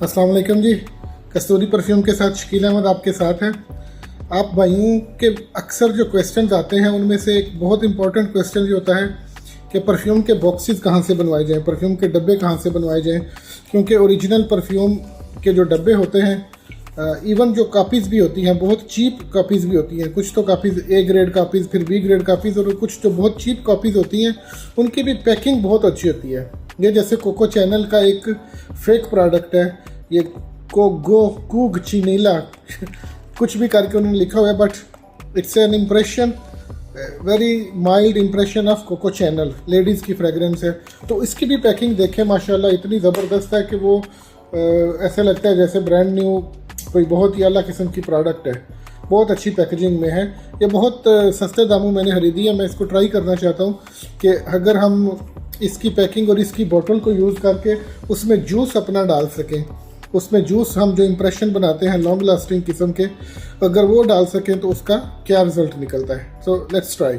अस्सलाम वालेकुम जी। कस्तूरी परफ्यूम के साथ शकील अहमद आपके साथ हैं। आप भाइयों के अक्सर जो क्वेश्चंस आते हैं उनमें से एक बहुत इंपॉर्टेंट क्वेश्चन जो होता है कि परफ्यूम के बॉक्सेस कहाँ से बनवाए जाएं, परफ्यूम के डब्बे कहाँ से बनवाए जाएं, क्योंकि ओरिजिनल परफ्यूम के जो डब्बे होते हैं, इवन जो कापीज़ भी होती हैं, बहुत चीप कापीज़ भी होती हैं। कुछ तो कापीज़ ए ग्रेड कापीज़, फिर बी ग्रेड कापीज़, और कुछ जो बहुत चीप कापीज़ होती हैं उनकी भी पैकिंग बहुत अच्छी होती है। ये जैसे कोको चैनल का एक फेक प्रोडक्ट है, ये कूग चिनीला कुछ भी करके उन्होंने लिखा हुआ है, but it's an impression, very mild impression of Coco Chanel, ladies की फ्रेगरेंस है। तो इसकी भी पैकिंग देखें, माशाल्लाह इतनी ज़बरदस्त है कि वो ऐसा लगता है जैसे ब्रांड न्यू कोई बहुत ही अला किस्म की प्रोडक्ट है। बहुत अच्छी पैकेजिंग में है। ये बहुत सस्ते दामों मैंने खरीदी है। मैं इसको ट्राई करना चाहता हूँ कि अगर हम इसकी पैकिंग और इसकी बोतल को यूज़ करके उसमें जूस अपना डाल सकें, उसमें जूस हम जो इम्प्रेशन बनाते हैं लॉन्ग लास्टिंग किस्म के, अगर वो डाल सकें तो उसका क्या रिज़ल्ट निकलता है। So let's try.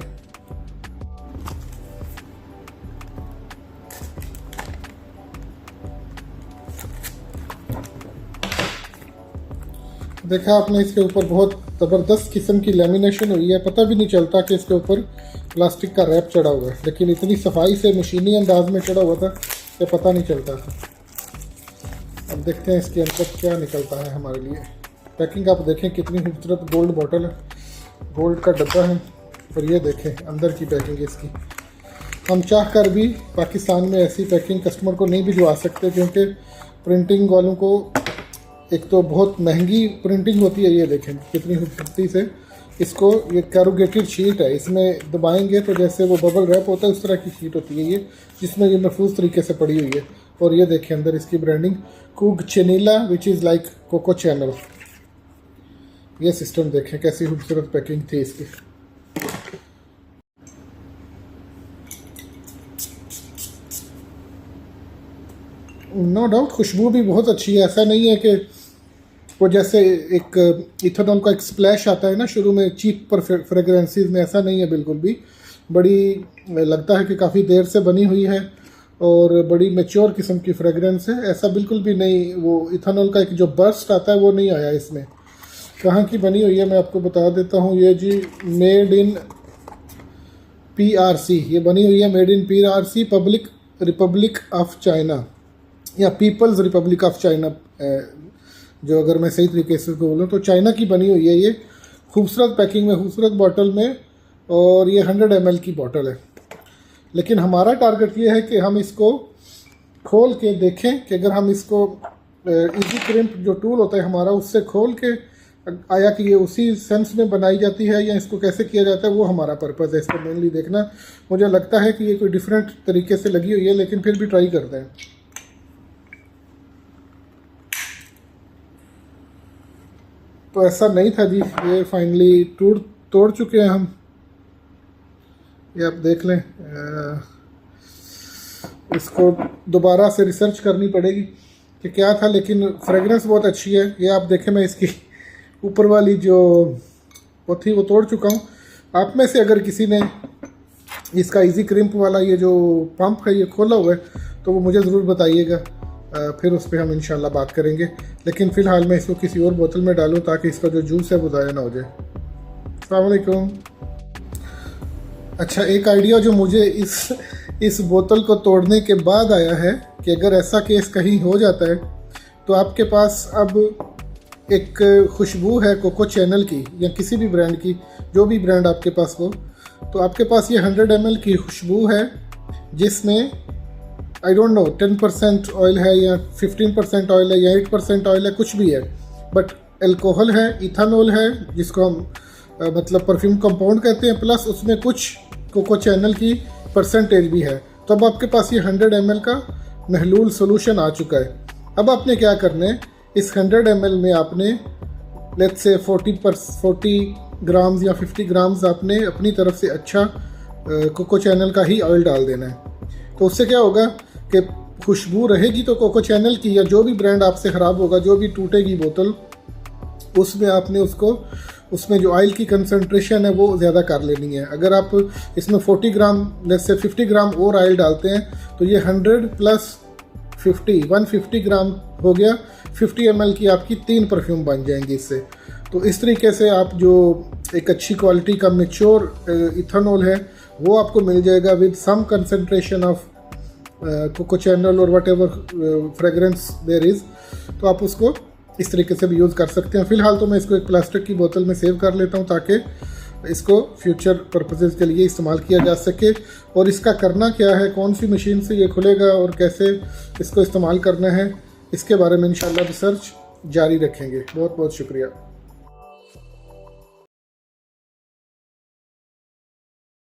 देखा आपने, इसके ऊपर बहुत ज़बरदस्त किस्म की लेमिनेशन हुई है। पता भी नहीं चलता कि इसके ऊपर प्लास्टिक का रैप चढ़ा हुआ है, लेकिन इतनी सफाई से मशीनी अंदाज में चढ़ा हुआ था कि पता नहीं चलता था। अब देखते हैं इसके अंदर क्या निकलता है हमारे लिए। पैकिंग आप देखें कितनी खूबसूरत, गोल्ड बॉटल है, गोल्ड का डब्बा है, और ये देखें अंदर की पैकिंग इसकी। हम चाह कर भी पाकिस्तान में ऐसी पैकिंग कस्टमर को नहीं भिजवा सकते, क्योंकि प्रिंटिंग वालों को एक तो बहुत महंगी प्रिंटिंग होती है। ये देखें कितनी खूबसूरती से इसको, ये कैरुगेटेड शीट है, इसमें दबाएंगे तो जैसे वो बबल रैप होता है उस तरह की शीट होती है ये, जिसमें ये महफूज तरीके से पड़ी हुई है। और ये देखें अंदर इसकी ब्रांडिंग कूग चिनीला which is like Coco Chanel. ये सिस्टम देखें कैसी खूबसूरत पैकिंग थी इसकी। नो डाउट खुशबू भी बहुत अच्छी है। ऐसा नहीं है कि वो जैसे एक इथेनॉल का एक स्प्लैश आता है ना शुरू में चीप पर फ्रेगरेंसेस में, ऐसा नहीं है बिल्कुल भी। बड़ी लगता है कि काफ़ी देर से बनी हुई है और बड़ी मैच्योर किस्म की फ्रेगरेंस है। ऐसा बिल्कुल भी नहीं, वो इथेनॉल का एक जो बर्स्ट आता है वो नहीं आया इसमें। कहाँ की बनी हुई है मैं आपको बता देता हूँ। ये जी मेड इन PRC, ये बनी हुई है made in PRC, public Republic of China या पीपल्स रिपब्लिक ऑफ चाइना, जो अगर मैं सही तरीके से बोलूँ तो चाइना की बनी हुई है। ये खूबसूरत पैकिंग में, खूबसूरत बॉटल में, और ये 100 ml की बॉटल है। लेकिन हमारा टारगेट ये है कि हम इसको खोल के देखें कि अगर हम इसको इजी क्रिम्प जो टूल होता है हमारा, उससे खोल के आया कि ये उसी सेंस में बनाई जाती है या इसको कैसे किया जाता है, वो हमारा पर्पज़ है इसको मेनली देखना। मुझे लगता है कि ये कोई डिफरेंट तरीके से लगी हुई है, लेकिन फिर भी ट्राई करते हैं। तो ऐसा नहीं था जी, ये फाइनली तोड़ चुके हैं हम। ये आप देख लें, इसको दोबारा से रिसर्च करनी पड़ेगी कि क्या था, लेकिन फ्रेगरेंस बहुत अच्छी है। ये आप देखें, मैं इसकी ऊपर वाली जो वो थी वो तोड़ चुका हूँ। आप में से अगर किसी ने इसका इजी क्रिम्प वाला ये जो पंप है ये खोला हुआ है तो वो मुझे ज़रूर बताइएगा, फिर उस पर हम इंशाल्लाह बात करेंगे। लेकिन फ़िलहाल मैं इसको किसी और बोतल में डालूं ताकि इसका जो जूस है वो ज़ाया ना हो जाए। अस्सलाम वालेकुम। अच्छा, एक आइडिया जो मुझे इस बोतल को तोड़ने के बाद आया है कि अगर ऐसा केस कहीं हो जाता है तो आपके पास अब एक खुशबू है कोको चैनल की या किसी भी ब्रांड की, जो भी ब्रांड आपके पास हो, तो आपके पास ये 100 ml की खुशबू है जिसमें आई डोंट नो 10% ऑयल है या 15% ऑयल है या 8% ऑयल है, कुछ भी है, बट अल्कोहल है, इथेनॉल है, जिसको हम मतलब परफ्यूम कंपाउंड कहते हैं, प्लस उसमें कुछ कोको चैनल की परसेंटेज भी है। तो अब आपके पास ये 100 ml का महलूल सोल्यूशन आ चुका है। अब आपने क्या करना है, इस 100 ml में आपने लेट्स से 40 ग्राम्स या 50 ग्राम्स आपने अपनी तरफ से अच्छा कोको चैनल का ही ऑयल डाल देना है। तो उससे क्या होगा कि खुशबू रहेगी तो कोको चैनल की, या जो भी ब्रांड आपसे ख़राब होगा, जो भी टूटेगी बोतल, उसमें आपने उसमें जो ऑयल की कंसंट्रेशन है वो ज़्यादा कर लेनी है। अगर आप इसमें 40 ग्राम लेट्स से 50 ग्राम और ऑयल डालते हैं तो ये 100 + 50 150 ग्राम हो गया। 50 ml की आपकी 3 परफ्यूम बन जाएंगी इससे। तो इस तरीके से आप जो एक अच्छी क्वालिटी का मेच्योर इथेनॉल है वो आपको मिल जाएगा with some concentration of Coco Chanel और whatever fragrance there is. तो आप उसको इस तरीके से भी यूज़ कर सकते हैं। फ़िलहाल तो मैं इसको एक प्लास्टिक की बोतल में सेव कर लेता हूँ ताकि इसको फ्यूचर पर्पसेस के लिए इस्तेमाल किया जा सके। और इसका करना क्या है, कौन सी मशीन से ये खुलेगा और कैसे इसको इस्तेमाल करना है, इसके बारे में इंशाल्लाह रिसर्च जारी रखेंगे। बहुत बहुत शुक्रिया।